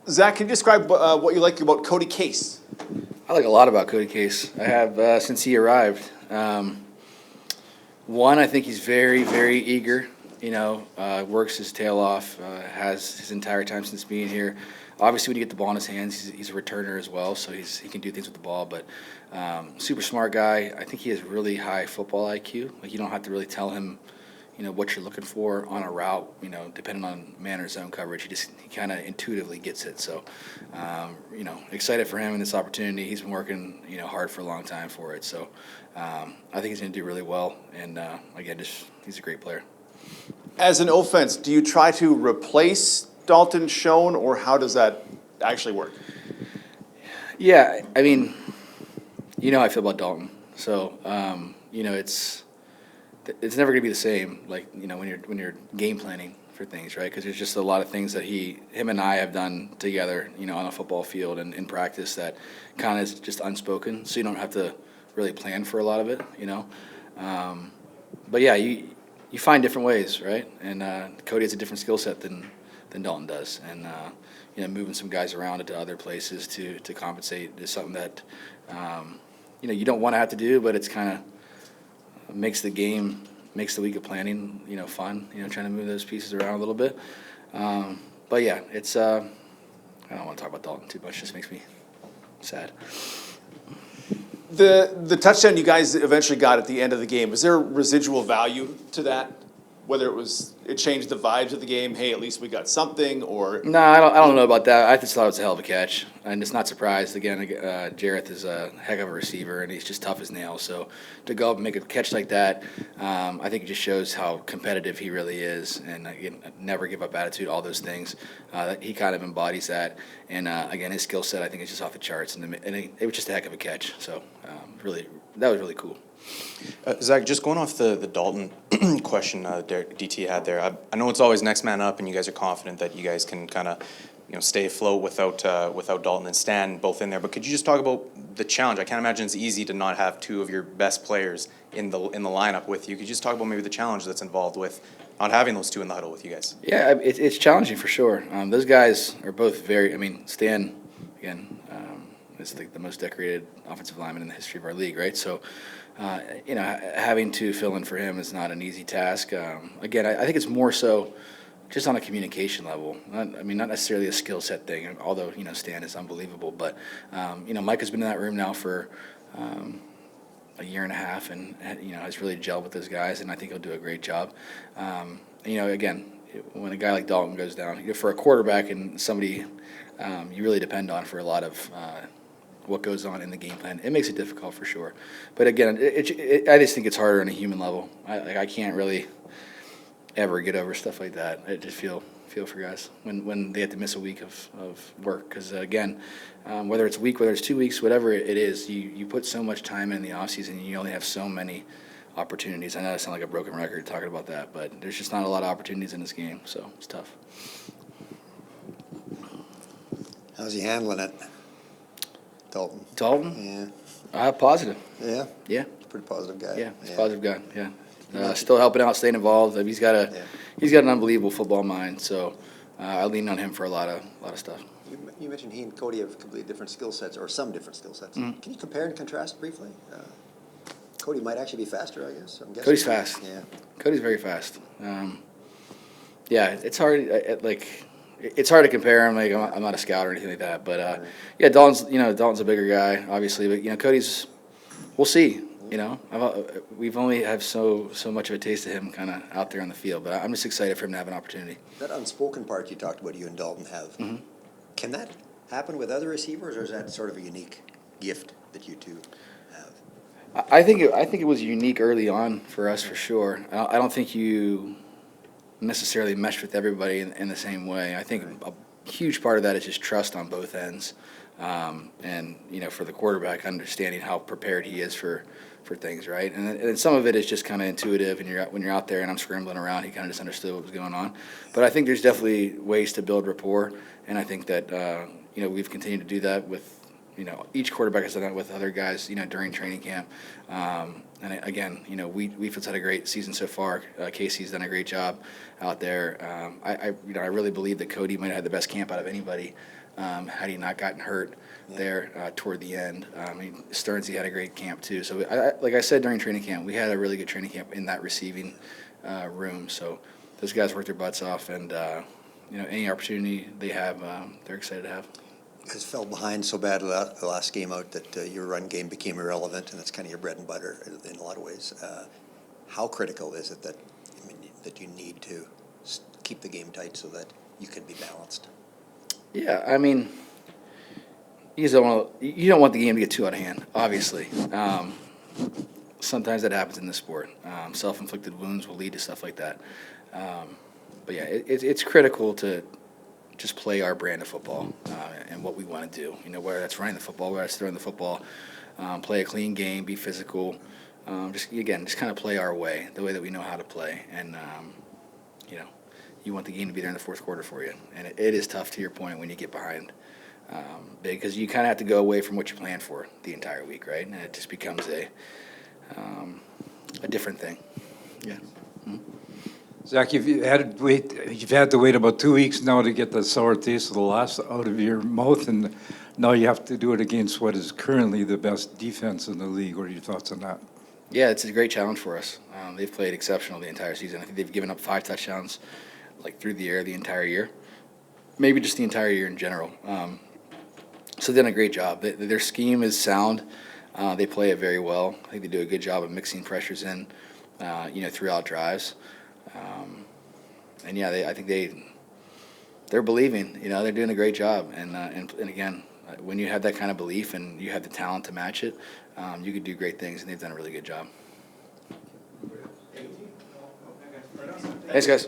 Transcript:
Zach, can you describe what you like about Cody Case? I like a lot about Cody Case. I have since he arrived. One, I think he's very, very eager. Works his tail off. Has his entire time since being here. Obviously, when you get the ball in his hands, he's a returner as well, so he can do things with the ball. But super smart guy. I think he has really high football IQ. Like, you don't have to really tell him, what you're looking for on a route. Depending on man or zone coverage, he kind of intuitively gets it. So, excited for him and this opportunity. He's been working, hard for a long time for it. So, I think he's going to do really well. And again, he's a great player. As an offense, do you try to replace Dalton Schoen, or how does that actually work? Yeah, I mean, how I feel about Dalton. So, it's never going to be the same. Like, when you're game planning for things, right? Because there's just a lot of things that him and I have done together, on a football field and in practice that kind of is just unspoken. So you don't have to really plan for a lot of it, But yeah, you find different ways, right? And Cody has a different skill set than Dalton does, and moving some guys around into other places to compensate is something that you don't want to have to do, but it's kind of makes the week of planning fun. Trying to move those pieces around a little bit. But yeah, it's I don't want to talk about Dalton too much. It just makes me sad. The touchdown you guys eventually got at the end of the game, was there residual value to that? Whether it changed the vibes of the game, hey, at least we got something, or... No, I don't know about that. I just thought it was a hell of a catch, and it's not surprised. Again, Jareth is a heck of a receiver, and he's just tough as nails. So to go up and make a catch like that, I think it just shows how competitive he really is, and again, never give up attitude, all those things. He kind of embodies that, and again, his skill set I think is just off the charts, and it was just a heck of a catch. So really, that was really cool. Zach, just going off the Dalton question DT had there, I know it's always next man up, and you guys are confident that you guys can kind of stay afloat without Dalton and Stan both in there. But could you just talk about the challenge? I can't imagine it's easy to not have two of your best players in the lineup with you. Could you just talk about maybe the challenge that's involved with not having those two in the huddle with you guys? Yeah, it's challenging for sure. Those guys are both very. I mean, Stan again is the most decorated offensive lineman in the history of our league, right? So. Having to fill in for him is not an easy task. Again, I think it's more so just on a communication level. Not necessarily a skill set thing, although, Stan is unbelievable. But, Mike has been in that room now for a year and a half and, has really gelled with those guys, and I think he'll do a great job. Again, when a guy like Dalton goes down, for a quarterback and somebody you really depend on for a lot of what goes on in the game plan, it makes it difficult for sure. But again, I just think it's harder on a human level. I can't really ever get over stuff like that. I just feel for guys when they have to miss a week of work. Because again, whether it's a week, whether it's 2 weeks, whatever it is, you put so much time in the offseason, and you only have so many opportunities. I know I sound like a broken record talking about that, but there's just not a lot of opportunities in this game, so it's tough. How's he handling it? Dalton? Yeah. Positive. Yeah? Yeah. Pretty positive guy. Yeah, he's a positive guy, yeah. Still helping out, staying involved. He's got an unbelievable football mind, so I lean on him for a lot of stuff. You mentioned he and Cody have completely different skill sets, or some different skill sets. Mm-hmm. Can you compare and contrast briefly? Cody might actually be faster, I guess. I'm guessing. Cody's fast. Yeah. Cody's very fast. It's hard. It's hard to compare him. Like, I'm not a scout or anything like that, but yeah, Dalton's a bigger guy, obviously. But Cody's, we'll see. We've only have so much of a taste of him kind of out there on the field. But I'm just excited for him to have an opportunity. That unspoken part you talked about, you and Dalton have. Mm-hmm. Can that happen with other receivers, or is that sort of a unique gift that you two have? I think it was unique early on for us, for sure. I don't think you necessarily mesh with everybody in the same way. I think a huge part of that is just trust on both ends, and for the quarterback, understanding how prepared he is for things, right? And some of it is just kind of intuitive, and when you're out there and I'm scrambling around, he kind of just understood what was going on. But I think there's definitely ways to build rapport, and I think that we've continued to do that with each quarterback has done that with other guys, during training camp. And again, Weefield's had a great season so far. Casey's done a great job out there. I really believe that Cody might have had the best camp out of anybody, had he not gotten hurt there toward the end. Stearnsy had a great camp too. So like I said during training camp, we had a really good training camp in that receiving room. So those guys worked their butts off, and any opportunity they have, they're excited to have. You guys fell behind so bad the last game out that your run game became irrelevant, and that's kind of your bread and butter in a lot of ways. How critical is it that you need to keep the game tight so that you can be balanced? Yeah, you don't want the game to get too out of hand, obviously. Sometimes that happens in this sport. Self-inflicted wounds will lead to stuff like that. But yeah, it's critical to just play our brand of football and what we want to do. Whether that's running the football, whether that's throwing the football, play a clean game, be physical. Just kind of play our way, the way that we know how to play. And you want the game to be there in the fourth quarter for you. And it is tough, to your point, when you get behind big, because you kind of have to go away from what you planned for the entire week, right? And it just becomes a different thing. Yeah. Mm-hmm. Zach, you've had to wait about 2 weeks now to get the sour taste of the loss out of your mouth, and now you have to do it against what is currently the best defense in the league. What are your thoughts on that? Yeah, it's a great challenge for us. They've played exceptional the entire season. I think they've given up 5 touchdowns, through the air the entire year, maybe just the entire year in general. So they've done a great job. Their scheme is sound. They play it very well. I think they do a good job of mixing pressures in, throughout drives. And yeah, I think they're believing. They're doing a great job. And again, when you have that kind of belief and you have the talent to match it, you could do great things. And they've done a really good job. Thanks, guys.